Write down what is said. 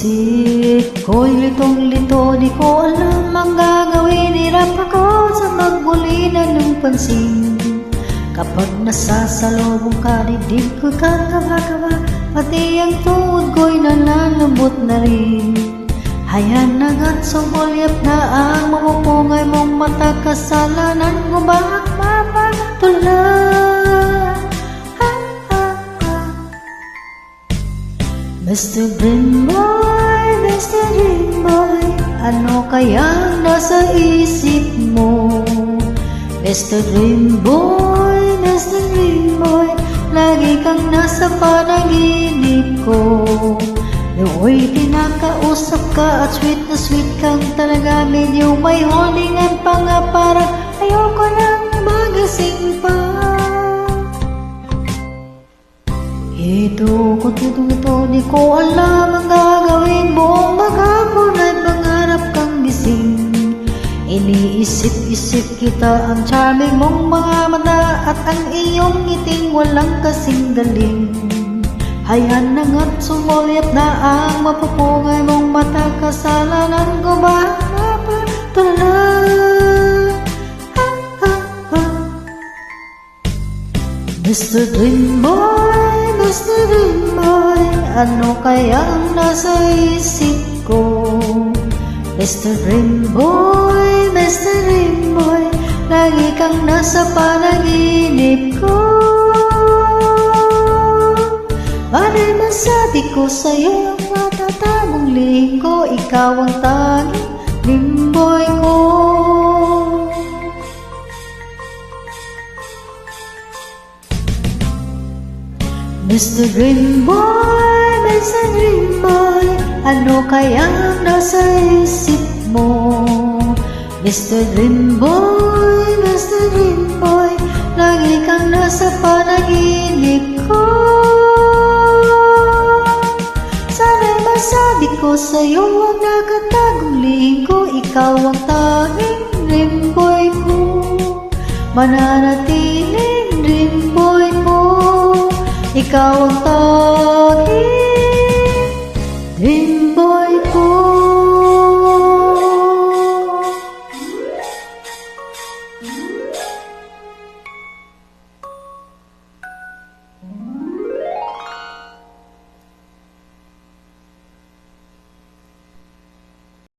Isip ko'y litong-lito, di ko alam ang gagawin. Hirap ako sa magbulinan ng pansin. Kapag nasasalubong ka, dibdib ko'y kakaba-kaba, pati ang tuhod ko'y nalalambot na rin. Hayan na't sumulyap na ang mamupungay mong mata. Kasalanan ko ba ang mapagtulan? Mr. Dream Boy, Mr. Dream Boy, ano kayang nasa isip mo? Mr. Dream Boy, Mr. Dream Boy, lagi kang nasa panaginip ko. Nooy tinakausap ka at sweet kang talaga. Medyo may holdingan pa nga, parang ayoko nang magising pa. Ito, di ko alam ang gagawin. Buong maghapon ay pangarap kang gising. Iniisip-isip kita, ang charming mong mga mata at ang iyong ngiting walang kasing galing. Hayan na nga't sumulyap na ang mapupungay mong mata. Kasalanan ko ba mapatulan? Mr. Dream Boy, Mr. Dream Boy, ano kaya ang nasa isip ko? Mr. Dream Boy, Mr. Dream Boy, lagi kang nasa panaginip ko. Bakit masabi ko sa'yo ang matatagong lihim ko? Ikaw ang tanging Dream Boy ko. Mr. Dream Boy, Mr. Dream Boy, ano kaya nasa isip mo? Mr. Dream Boy, Mr. Dream Boy, lagi kang nasa panaginip ko. Sana'y masabi ko sa'yo ang nakatagong lihim ko. Ikaw ang tanging Dream Boy ko, mananatiling Dream Boy ko. Ikaw ang